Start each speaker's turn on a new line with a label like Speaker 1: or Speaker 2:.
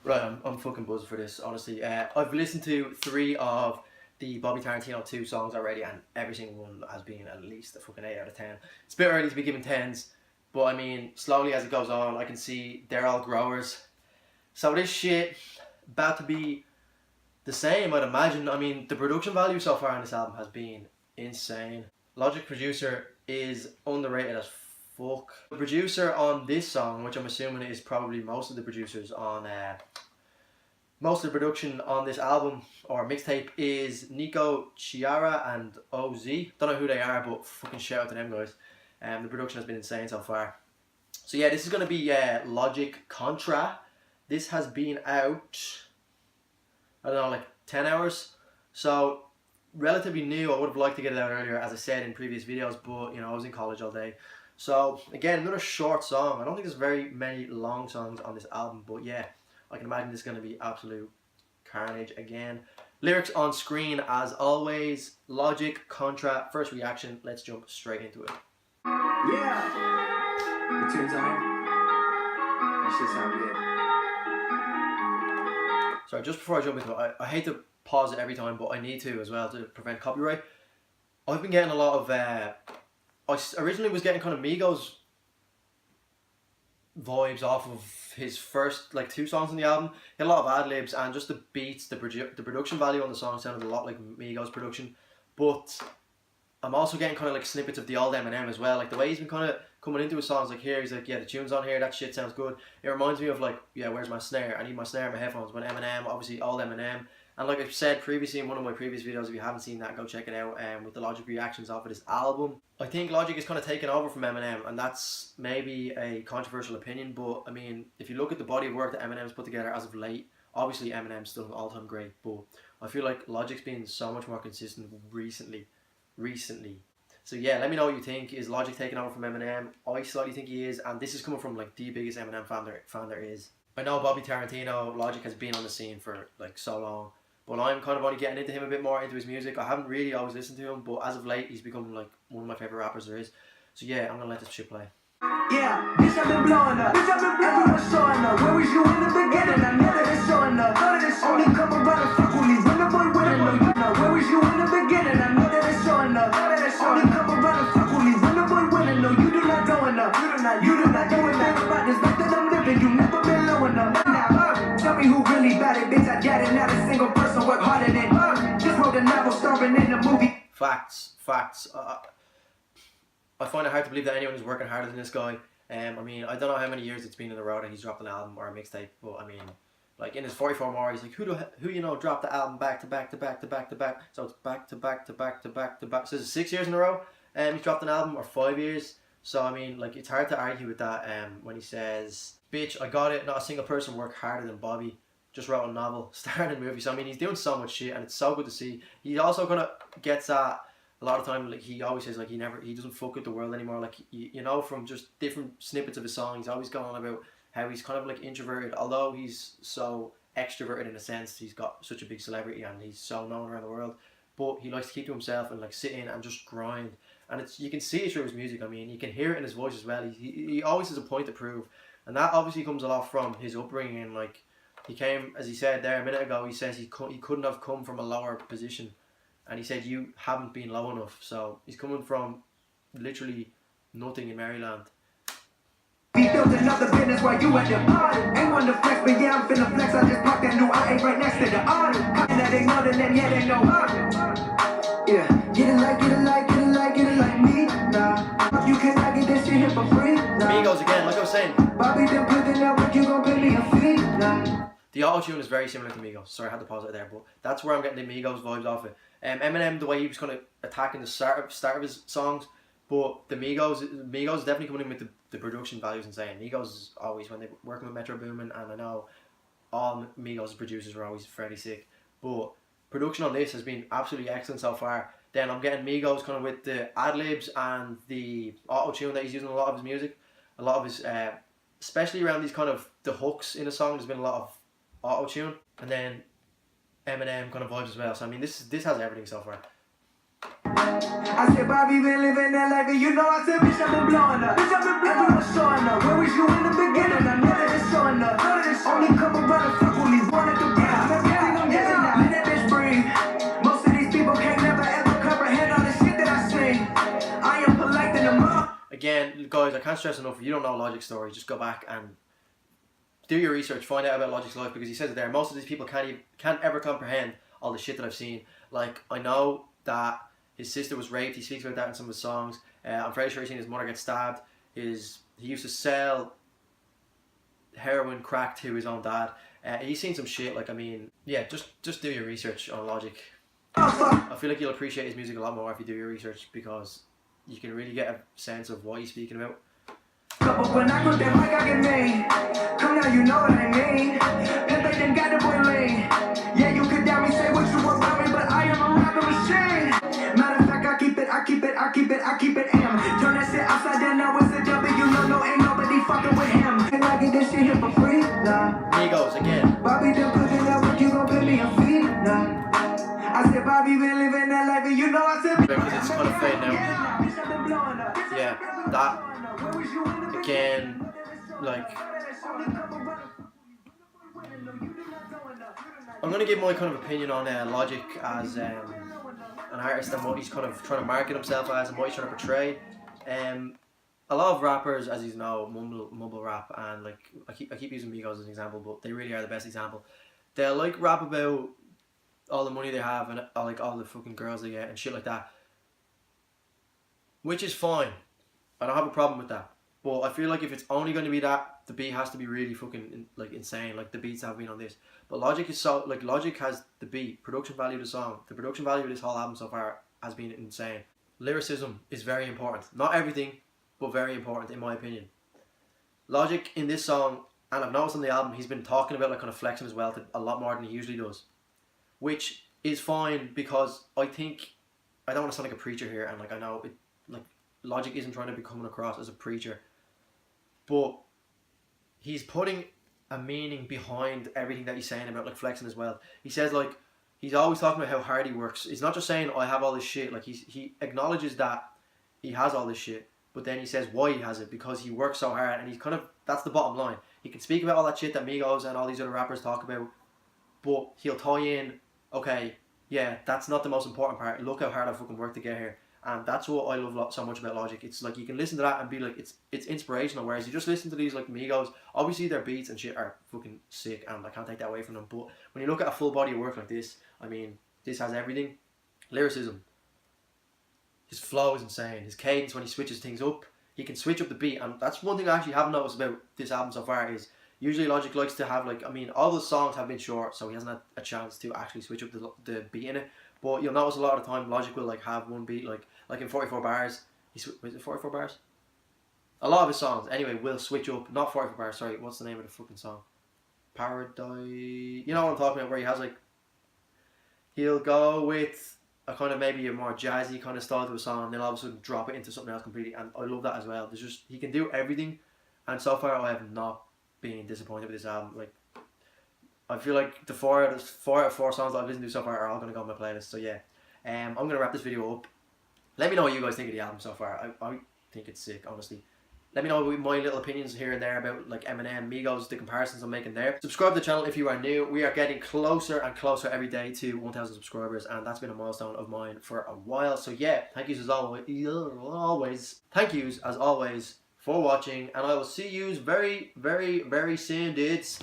Speaker 1: Right, I'm fucking buzzed for this, honestly. I've listened to 3 of the Bobby Tarantino 2 songs already, and every single one has been at least a fucking 8 out of 10. It's a bit early to be giving 10s, but I mean, slowly as it goes on, I can see they're all growers. So this shit, about to be the same, I'd imagine. I mean, the production value so far on this album has been insane. Logic producer is underrated as fuck. The producer on this song, which I'm assuming is probably most of the producers on most of the production on this album or mixtape, is Nico Chiara and OZ. Don't know who they are, but fucking shout out to them guys. The production has been insane so far. So yeah, this is gonna be Logic-Contra. This has been out, I don't know, like 10 hours. So relatively new. I would have liked to get it out earlier, as I said in previous videos, but you know, I was in college all day. So again, another short song. I don't think there's very many long songs on this album, but yeah, I can imagine this is going to be absolute carnage again. Lyrics on screen as always. Logic-Contra, first reaction. Let's jump straight into it.
Speaker 2: Yeah. The tune's on here. That shit sound good.
Speaker 1: Sorry, just before I jump into it, I hate to pause it every time, but I need to as well to prevent copyright. I've been getting a lot of I originally was getting kind of Migos vibes off of his first like 2 songs on the album. He had a lot of ad-libs, and just the beats, the production value on the song sounded a lot like Migos production. But I'm also getting kind of like snippets of the old Eminem as well. Like the way he's been kind of coming into his songs, like here he's like, yeah, the tune's on here, that shit sounds good. It reminds me of like, yeah, where's my snare? I need my snare in my headphones. When Eminem, obviously old Eminem. And like I've said previously in one of my previous videos, if you haven't seen that, go check it out, with the Logic reactions off of this album. I think Logic is kind of taken over from Eminem, and that's maybe a controversial opinion, but I mean, if you look at the body of work that Eminem's put together as of late, obviously Eminem's still an all-time great, but I feel like Logic's been so much more consistent recently. So yeah, let me know what you think. Is Logic taking over from Eminem? I slightly think he is, and this is coming from like the biggest Eminem fan there is. I know Bobby Tarantino, Logic has been on the scene for like so long, but I'm kind of only getting into him a bit more, into his music. I haven't really always listened to him, but as of late, he's become like one of my favourite rappers there is. So yeah, I'm gonna let this shit play.
Speaker 2: Yeah, bitch, I've been blowing up. Bitch, I've been everyone's showing up. Where was you in the beginning? I know that it's showing up. None of this only come around and fuck with me. When the boy winning, no, you know. Where was you in the beginning? I know that it's showing up. None of this only come around and fuck with me. When the boy winning, no, you do not going up. You do not know anything about this life that I'm living. You never been low enough. Now, tell me who really bad it, bitch. I got it. Not a single person work harder than just wrote a novel starring in the movie.
Speaker 1: Facts. I find it hard to believe that anyone is working harder than this guy. I mean, I don't know how many years it's been in a row that he's dropped an album or a mixtape, but I mean, like in his 44 more, he's like, who you know dropped the album back to back. So it's back to back. So it's 6 years in a row. He's dropped an album, or 5 years. So I mean, like it's hard to argue with that. When he says, "Bitch, I got it. Not a single person worked harder than Bobby. Just wrote a novel, starred in a movie." So I mean, he's doing so much shit, and it's so good to see. He also kind of gets at a lot of time, like he always says, like he doesn't fuck with the world anymore. Like you know, from just different snippets of his song, he's always going on about how he's kind of like introverted, although he's so extroverted in a sense. He's got such a big celebrity and he's so known around the world, but he likes to keep to himself and like sit in and just grind. And it's, you can see it through his music. I mean, you can hear it in his voice as well. He always has a point to prove, and that obviously comes a lot from his upbringing. Like he came, as he said there a minute ago, he says he couldn't have come from a lower position. And he said, you haven't been low enough. So he's coming from literally nothing in Maryland.
Speaker 2: We built another business while you at the party. Ain't one to flex, but yeah, I'm finna flex. I just popped that new I ain't right next to the auto. And that ain't more than them, yeah, they know. Yeah, get it like me. Nah, you cannot get this shit here for free. Nah.
Speaker 1: Migos again, like I was saying.
Speaker 2: Bobby done put in that work, you gon' pay me a fee. Nah.
Speaker 1: The auto-tune is very similar to Migos. Sorry, I had to pause it there, but that's where I'm getting the Migos vibes off it. Eminem, the way he was kind of attacking the start of his songs, but the Migos is definitely coming in with the production values and saying Migos is always, when they're working with Metro Boomin, and I know all Migos producers are always fairly sick, but production on this has been absolutely excellent so far. Then I'm getting Migos kind of with the ad-libs and the auto-tune that he's using in a lot of his music. A lot of his, especially around these kind of, the hooks in the song, there's been a lot of auto-tune. And then Eminem kind of vibes as well. So I mean, this has everything so far.
Speaker 2: I said, Bobby been living that life, and you know I said, bitch, I've been blowing up. Bitch, I've been everyone's showing up. Where was you in the beginning? I know that it's showing up. None of this only come around and fuck with
Speaker 1: guys, I can't stress enough, if you don't know Logic's story, just go back and do your research, find out about Logic's life, because he says it there, most of these people can't ever comprehend all the shit that I've seen. Like, I know that his sister was raped, he speaks about that in some of his songs. I'm very sure he's seen his mother get stabbed. He used to sell heroin, crack to his own dad. He's seen some shit, like, I mean, yeah, just do your research on Logic. I feel like you'll appreciate his music a lot more if you do your research, because you can really get a sense of what he's speaking about.
Speaker 2: But when I put that mic, I get made. Come now, you know what I mean. Pepe done got the boy lane. Yeah, you could doubt me, say what you want about me, but I am a rapper machine. Matter of fact, I keep it am. Turn that shit upside down, now it's a W. No, ain't nobody fucking with him. And I get this shit here for free, nah.
Speaker 1: Migos again.
Speaker 2: Bobby done put in that work, you gon' pay me a fee, nah. I said Bobby been living that life, and you know I said
Speaker 1: because it's kind of fading out. Yeah, that again, like, I'm gonna give my kind of opinion on Logic as an artist and what he's kind of trying to market himself as and what he's trying to portray. A lot of rappers, as you know, mumble rap, and like I keep using Migos as an example, but they really are the best example. They'll like rap about all the money they have and like all the fucking girls they get and shit like that, which is fine. I don't have a problem with that. But I feel like if it's only going to be that, the beat has to be really fucking like insane, like the beats have been on this. But Logic is so, like, Logic has the beat, production value of the song, the production value of this whole album so far has been insane. Lyricism is very important. Not everything, but very important in my opinion. Logic in this song, and I've noticed on the album, he's been talking about like kind of flexing his wealth a lot more than he usually does. Which is fine, because I think, I don't want to sound like a preacher here, and like I know it, like Logic isn't trying to be coming across as a preacher, but he's putting a meaning behind everything that he's saying about like flexing as well. He says, like, he's always talking about how hard he works. He's not just saying, I have all this shit. Like, he acknowledges that he has all this shit, but then he says why he has it, because he works so hard, and he's kind of, that's the bottom line. He can speak about all that shit that Migos and all these other rappers talk about, but he'll tie in, okay, yeah, that's not the most important part. Look how hard I fucking worked to get here. And that's what I love so much about Logic. It's like you can listen to that and be like, it's inspirational. Whereas you just listen to these like Migos, obviously their beats and shit are fucking sick, and I can't take that away from them. But when you look at a full body of work like this, I mean, this has everything. Lyricism. His flow is insane. His cadence, when he switches things up, he can switch up the beat. And that's one thing I actually haven't noticed about this album so far, is usually Logic likes to have, like, I mean, all the songs have been short, so he hasn't had a chance to actually switch up the beat in it. But you'll notice a lot of the time Logic will like have one beat, like in 44 Bars. Was it 44 Bars? A lot of his songs, anyway, will switch up. Not 44 Bars, sorry. What's the name of the fucking song? Paradise. You know what I'm talking about, where he has like, he'll go with a kind of maybe a more jazzy kind of style to a song, and then all of a sudden drop it into something else completely. And I love that as well. There's just, he can do everything, and so far I have not been disappointed with this album. Like, I feel like the four out of four songs that I've listened to so far are all going to go on my playlist. So yeah, I'm going to wrap this video up. Let me know what you guys think of the album so far. I think it's sick, honestly. Let me know my little opinions here and there about like Eminem, Migos, the comparisons I'm making there. Subscribe to the channel if you are new. We are getting closer and closer every day to 1,000 subscribers, and that's been a milestone of mine for a while. So yeah, thank yous as always. Thank yous as always for watching, and I will see yous very, very, very soon, dudes.